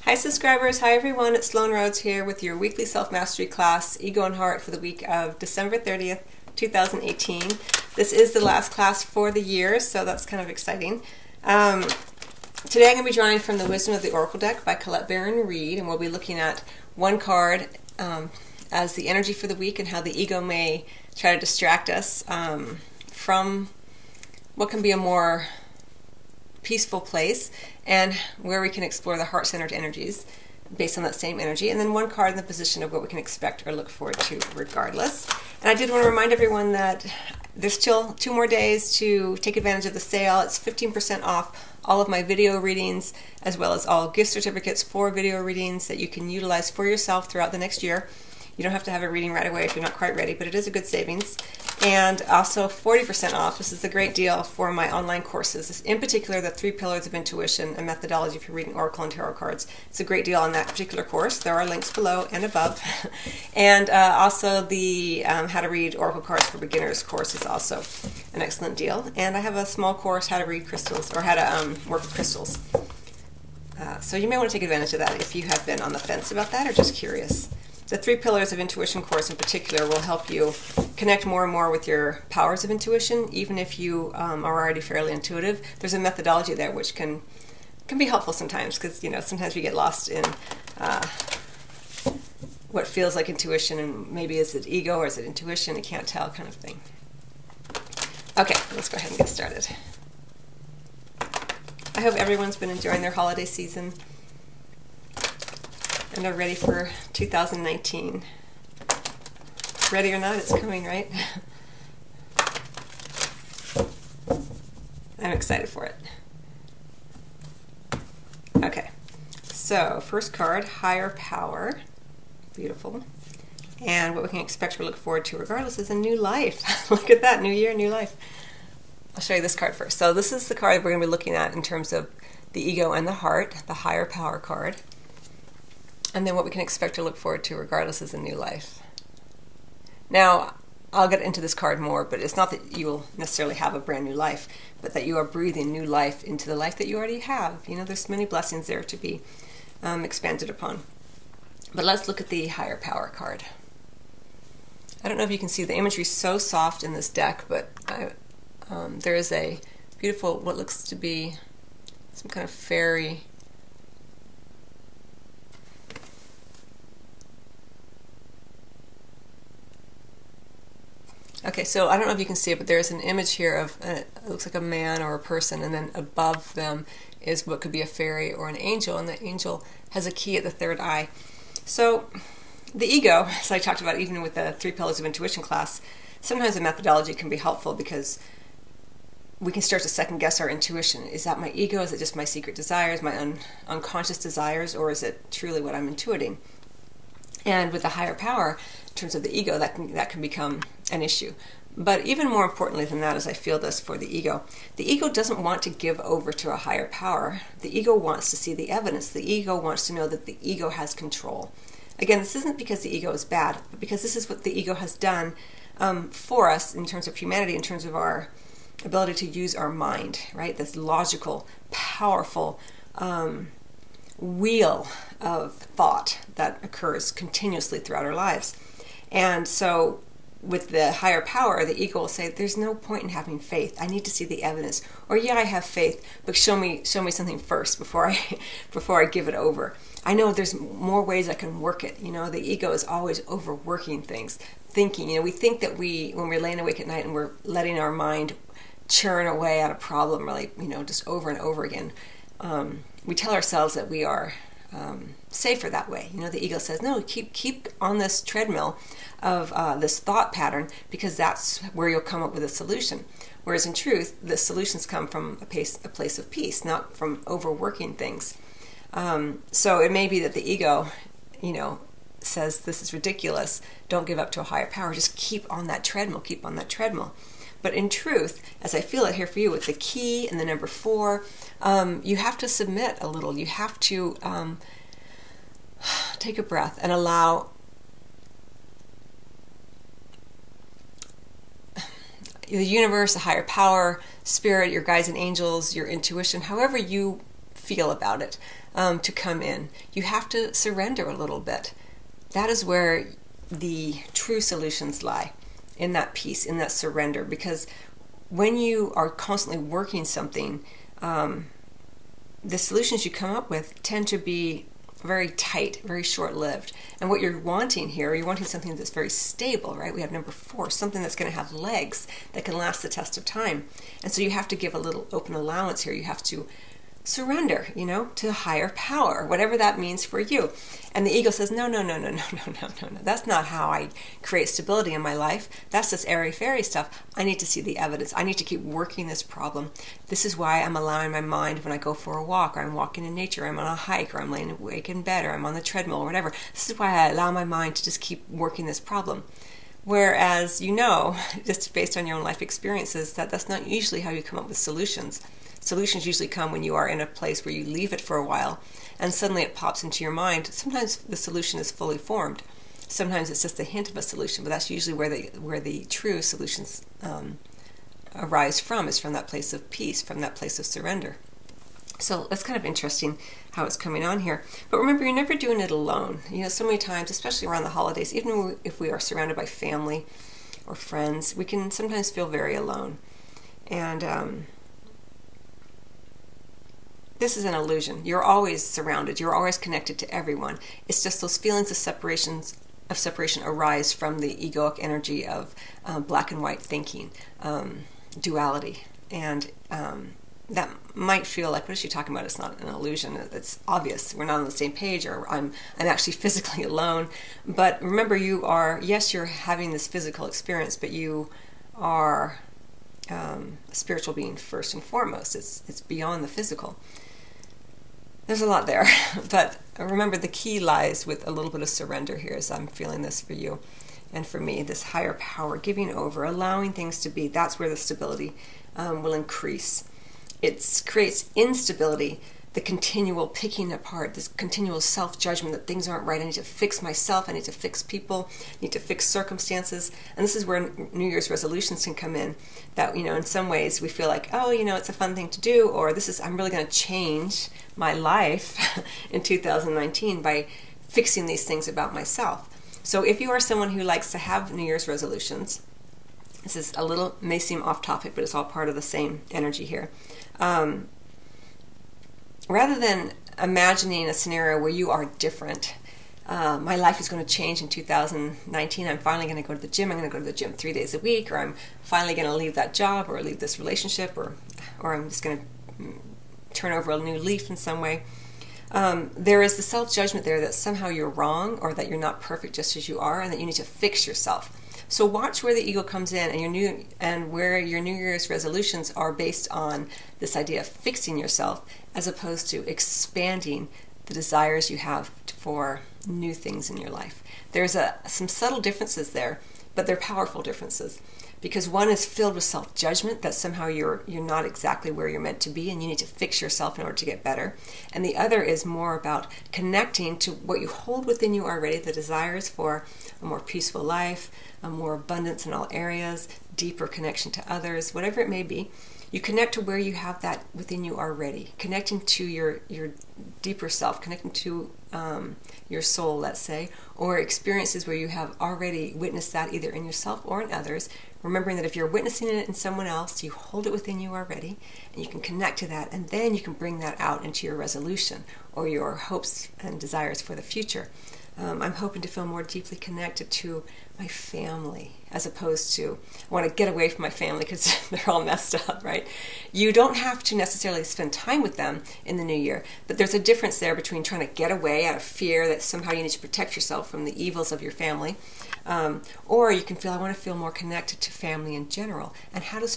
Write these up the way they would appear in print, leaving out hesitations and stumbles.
Hi subscribers, hi everyone, it's Sloan Rhodes here with your weekly self-mastery class, Ego and Heart, for the week of December 30th, 2018. This is the last class for the year, so that's kind of exciting. Today I'm going to be drawing from the Wisdom of the Oracle deck by Colette Baron Reid, and we'll be looking at one card as the energy for the week and how the ego may try to distract us from what can be a more peaceful place, and where we can explore the heart-centered energies based on that same energy, and then one card in the position of what we can expect or look forward to regardless. And I did want to remind everyone that there's still 2 more days to take advantage of the sale. It's 15% off all of my video readings, as well as all gift certificates for video readings that you can utilize for yourself throughout the next year. You don't have to have a reading right away if you're not quite ready, but it is a good savings. And also 40% off. This is a great deal for my online courses. In particular, the 3 Pillars of Intuition, a methodology for reading Oracle and Tarot cards. It's a great deal on that particular course. There are links below and above. And also the How to Read Oracle Cards for Beginners course is also an excellent deal. And I have a small course, How to Read Crystals, or How to Work with Crystals. So you may want to take advantage of that if you have been on the fence about that or just curious. The 3 Pillars of Intuition course in particular will help you connect more and more with your powers of intuition, even if you are already fairly intuitive. There's a methodology there which can be helpful sometimes, because sometimes we get lost in what feels like intuition, and maybe is it ego or is it intuition? I can't tell, kind of thing. Okay, let's go ahead and get started. I hope everyone's been enjoying their holiday season and are ready for 2019. Ready or not, it's coming, right? I'm excited for it. Okay, so first card, Higher Power. Beautiful. And what we can expect or look forward to regardless is a new life. Look at that, new year, new life. I'll show you this card first. So this is the card we're going to be looking at in terms of the ego and the heart, the Higher Power card. And then what we can expect to look forward to regardless is a new life. Now, I'll get into this card more, but it's not that you will necessarily have a brand new life, but that you are breathing new life into the life that you already have. There's many blessings there to be expanded upon. But let's look at the Higher Power card. I don't know if you can see the imagery so soft in this deck, but there is a beautiful, what looks to be some kind of fairy. Okay, so I don't know if you can see it, but there's an image here of, it looks like a man or a person, and then above them is what could be a fairy or an angel, and the angel has a key at the 3rd eye. So the ego, as I talked about even with the 3 Pillars of Intuition class, sometimes the methodology can be helpful because we can start to second guess our intuition. Is that my ego? Is it just my secret desires, my unconscious desires, or is it truly what I'm intuiting? And with the higher power, in terms of the ego, that can become an issue. But even more importantly than that, as I feel this for the ego doesn't want to give over to a higher power. The ego wants to see the evidence. The ego wants to know that the ego has control. Again, this isn't because the ego is bad, but because this is what the ego has done for us in terms of humanity, in terms of our ability to use our mind, right? This logical, powerful wheel of thought that occurs continuously throughout our lives. And so with the higher power, the ego will say, there's no point in having faith. I need to see the evidence. Or yeah, I have faith, but show me something first before I give it over. I know there's more ways I can work it. The ego is always overworking things, thinking. We think that when we're laying awake at night and we're letting our mind churn away at a problem, really, just over and over again. We tell ourselves that we are safer that way. The ego says, no, keep on this treadmill of this thought pattern, because that's where you'll come up with a solution. Whereas in truth, the solutions come from a place of peace, not from overworking things. So it may be that the ego, says, this is ridiculous, don't give up to a higher power, just keep on that treadmill, keep on that treadmill. But in truth, as I feel it here for you with the key and the number 4, you have to submit a little. You have to take a breath and allow the universe, a higher power, spirit, your guides and angels, your intuition, however you feel about it to come in. You have to surrender a little bit. That is where the true solutions lie, in that peace, in that surrender. Because when you are constantly working something, the solutions you come up with tend to be very tight, very short-lived. And what you're wanting here, you're wanting something that's very stable, right? We have number 4, something that's going to have legs that can last the test of time. And so you have to give a little open allowance here. You have to surrender, to a higher power, whatever that means for you. And the ego says, no. That's not how I create stability in my life. That's just airy-fairy stuff. I need to see the evidence. I need to keep working this problem. This is why I'm allowing my mind when I go for a walk, or I'm walking in nature, or I'm on a hike, or I'm laying awake in bed, or I'm on the treadmill, or whatever. This is why I allow my mind to just keep working this problem. Whereas, just based on your own life experiences, that's not usually how you come up with solutions. Solutions usually come when you are in a place where you leave it for a while and suddenly it pops into your mind. Sometimes the solution is fully formed. Sometimes it's just a hint of a solution, but that's usually where the true solutions arise from, is from that place of peace, from that place of surrender. So that's kind of interesting how it's coming on here. But remember, you're never doing it alone. So many times, especially around the holidays, even if we are surrounded by family or friends, we can sometimes feel very alone. And this is an illusion. You're always surrounded. You're always connected to everyone. It's just those feelings of separation arise from the egoic energy of black and white thinking, duality. And that might feel like, what is she talking about? It's not an illusion. It's obvious. We're not on the same page, or I'm actually physically alone. But remember, you're having this physical experience, but you are a spiritual being first and foremost. It's beyond the physical. There's a lot there, but remember, the key lies with a little bit of surrender here, as I'm feeling this for you and for me, this higher power, giving over, allowing things to be. That's where the stability will increase. It creates instability, the continual picking apart, this continual self-judgment that things aren't right. I need to fix myself. I need to fix people. I need to fix circumstances. And this is where New Year's resolutions can come in. That, in some ways we feel like, it's a fun thing to do, or I'm really going to change my life in 2019 by fixing these things about myself. So if you are someone who likes to have New Year's resolutions, this is may seem off topic, but it's all part of the same energy here. Rather than imagining a scenario where you are different, my life is going to change in 2019, I'm finally going to go to the gym, I'm going to go to the gym 3 days a week, or I'm finally going to leave that job, or leave this relationship, or I'm just going to turn over a new leaf in some way. There is the self-judgment there that somehow you're wrong, or that you're not perfect just as you are, and that you need to fix yourself. So watch where the ego comes in, and where your New Year's resolutions are based on this idea of fixing yourself, as opposed to expanding the desires you have for new things in your life. There's some subtle differences there, but they're powerful differences. Because one is filled with self-judgment, that somehow you're not exactly where you're meant to be and you need to fix yourself in order to get better. And the other is more about connecting to what you hold within you already, the desires for a more peaceful life, a more abundance in all areas, deeper connection to others, whatever it may be. You connect to where you have that within you already, connecting to your deeper self, connecting to your soul, let's say, or experiences where you have already witnessed that either in yourself or in others, remembering that if you're witnessing it in someone else, you hold it within you already, and you can connect to that, and then you can bring that out into your resolution or your hopes and desires for the future. I'm hoping to feel more deeply connected to my family, as opposed to, I want to get away from my family because they're all messed up, right? You don't have to necessarily spend time with them in the new year, but there's a difference there between trying to get away out of fear that somehow you need to protect yourself from the evils of your family, or you can feel, I want to feel more connected to family in general. And what does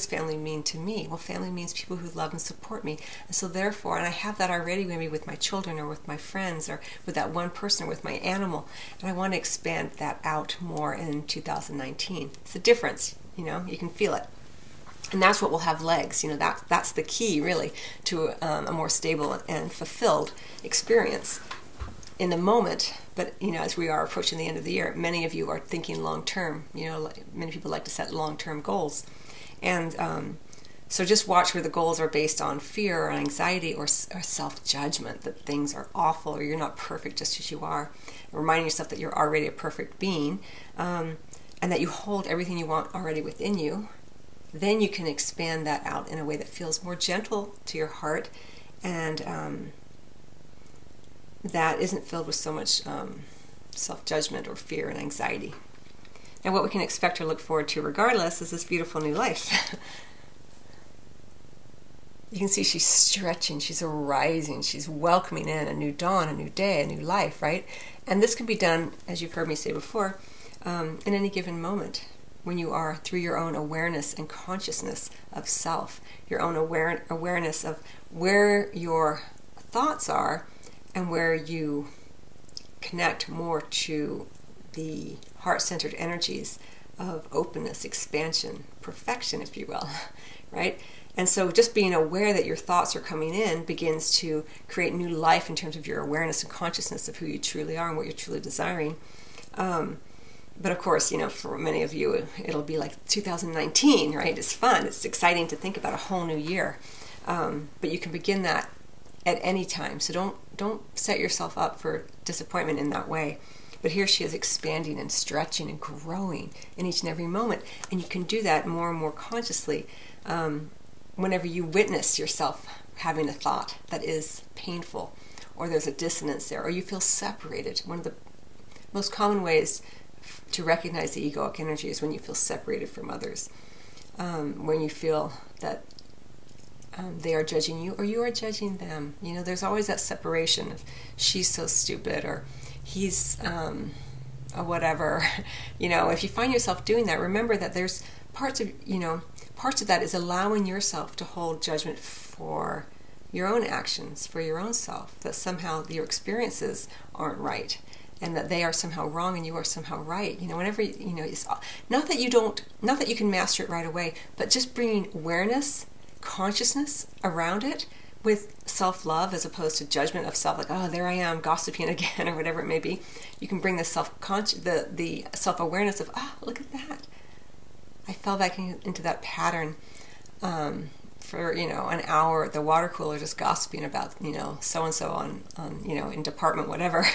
family mean to me? Well, family means people who love and support me. And so therefore, and I have that already maybe with my children or with my friends or with that one person or with my animal, and I want to expand that out more in 2019. It's a difference, you can feel it. And that's what will have legs. That's the key, really, to a more stable and fulfilled experience in the moment. But, as we are approaching the end of the year, many of you are thinking long-term. Many people like to set long-term goals. And So just watch where the goals are based on fear or anxiety or self-judgment, that things are awful or you're not perfect just as you are. And reminding yourself that you're already a perfect being, and that you hold everything you want already within you. Then you can expand that out in a way that feels more gentle to your heart, and that isn't filled with so much self-judgment or fear and anxiety. And what we can expect or look forward to regardless is this beautiful new life. You can see she's stretching, she's arising, she's welcoming in a new dawn, a new day, a new life, right? And this can be done, as you've heard me say before, in any given moment, when you are through your own awareness and consciousness of self, your own awareness of where your thoughts are and where you connect more to the heart-centered energies of openness, expansion, perfection, if you will, right? And so just being aware that your thoughts are coming in begins to create new life in terms of your awareness and consciousness of who you truly are and what you're truly desiring. But of course, for many of you, it'll be like 2019, right? It's fun. It's exciting to think about a whole new year. But you can begin that at any time. So don't set yourself up for disappointment in that way. But here she is expanding and stretching and growing in each and every moment. And you can do that more and more consciously whenever you witness yourself having a thought that is painful, or there's a dissonance there, or you feel separated. One of the most common ways to recognize the egoic energy is when you feel separated from others, when you feel that they are judging you or you are judging them. There's always that separation of she's so stupid or he's or whatever. If you find yourself doing that, remember that there's parts of that is allowing yourself to hold judgment for your own actions, for your own self, that somehow your experiences aren't right and that they are somehow wrong and you are somehow right. Whenever, it's not that you can master it right away, but just bringing awareness, consciousness around it with self-love as opposed to judgment of self, like, oh, there I am gossiping again or whatever it may be. You can bring the self-awareness of, look at that. I fell back into that pattern for an hour at the water cooler, just gossiping about so and so on in department whatever,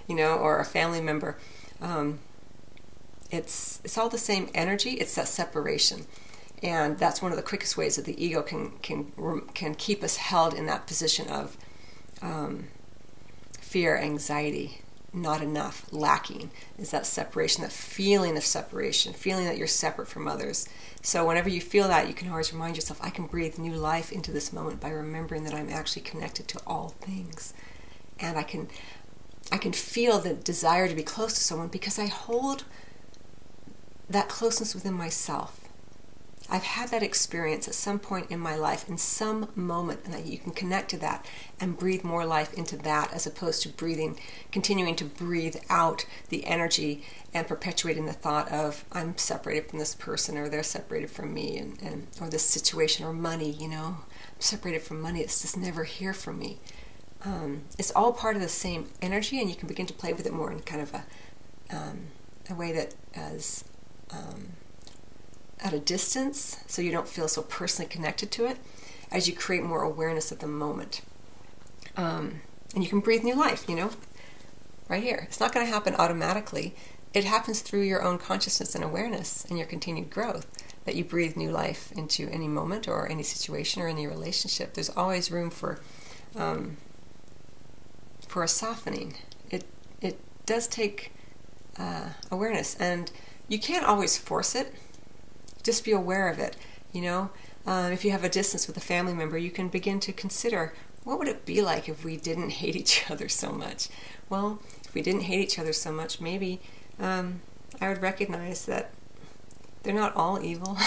or a family member. It's all the same energy. It's that separation, and that's one of the quickest ways that the ego can keep us held in that position of fear, anxiety. Not enough, lacking, is that separation, that feeling of separation, feeling that you're separate from others. So whenever you feel that, you can always remind yourself, I can breathe new life into this moment by remembering that I'm actually connected to all things. And I can feel the desire to be close to someone because I hold that closeness within myself. I've had that experience at some point in my life, in some moment, and that you can connect to that and breathe more life into that as opposed to continuing to breathe out the energy and perpetuating the thought of I'm separated from this person or they're separated from me and or this situation or money, I'm separated from money, it's just never here for me. It's all part of the same energy, and you can begin to play with it more in kind of a way that is at a distance, so you don't feel so personally connected to it, as you create more awareness of the moment. And you can breathe new life, right here. It's not going to happen automatically. It happens through your own consciousness and awareness and your continued growth, that you breathe new life into any moment or any situation or any relationship. There's always room for a softening. It does take awareness, and you can't always force it. Just be aware of it, If you have a distance with a family member, you can begin to consider, what would it be like if we didn't hate each other so much? Well, if we didn't hate each other so much, maybe I would recognize that they're not all evil,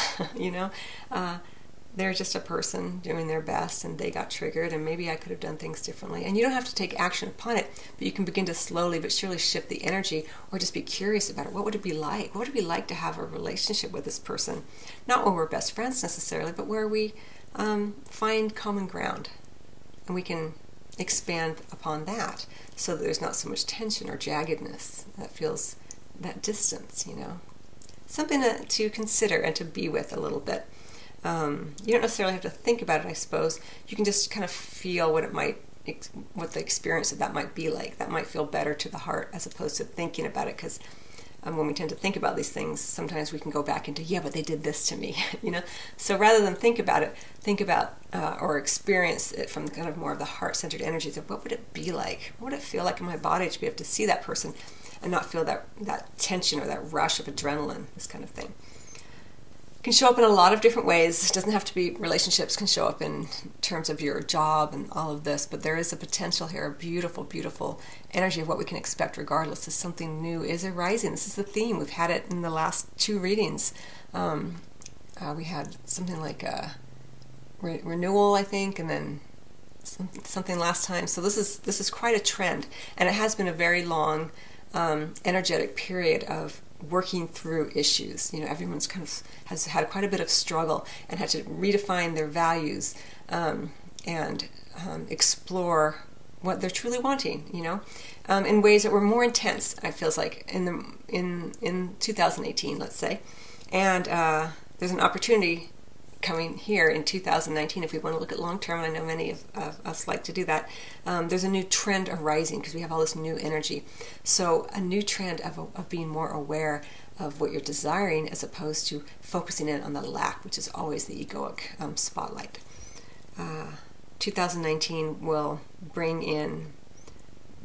They're just a person doing their best, and they got triggered, and maybe I could have done things differently. And you don't have to take action upon it, but you can begin to slowly but surely shift the energy, or just be curious about it. What would it be like? What would it be like to have a relationship with this person? Not where we're best friends necessarily, but where we find common ground, and we can expand upon that so that there's not so much tension or jaggedness that feels that distance, Something to consider and to be with a little bit. You don't necessarily have to think about it, I suppose. You can just kind of feel what what the experience of that might be like. That might feel better to the heart as opposed to thinking about it, because when we tend to think about these things, sometimes we can go back into, yeah, but they did this to me, you know. So rather than think about it, think about or experience it from kind of more of the heart-centered energies of what would it be like? What would it feel like in my body to be able to see that person and not feel that tension or that rush of adrenaline, this kind of thing. It can show up in a lot of different ways. It doesn't have to be relationships, can show up in terms of your job and all of this, but there is a potential here, a beautiful, beautiful energy of what we can expect regardless as something new is arising. This is the theme. We've had it in the last 2 readings. We had something like a renewal, I think, and then something last time. So this is quite a trend, and it has been a very long energetic period of working through issues. You know, everyone's kind of has had quite a bit of struggle and had to redefine their values and explore what they're truly wanting. You know, in ways that were more intense. I feels like in 2018, let's say, and there's an opportunity coming here in 2019 if we want to look at long term, and I know many of us like to do that. There's a new trend arising because we have all this new energy. So a new trend of being more aware of what you're desiring as opposed to focusing in on the lack, which is always the egoic spotlight. 2019 will bring in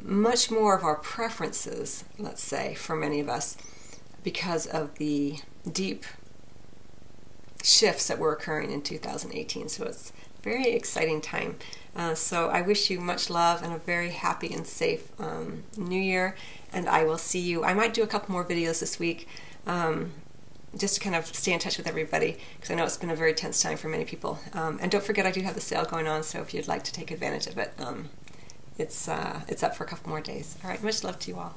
much more of our preferences, let's say, for many of us, because of the deep shifts that were occurring in 2018. So it's a very exciting time. So I wish you much love and a very happy and safe New Year, and I will see you. I might do a couple more videos this week just to kind of stay in touch with everybody, because I know it's been a very tense time for many people. And don't forget, I do have the sale going on, so if you'd like to take advantage of it, it's up for a couple more days. All right, much love to you all.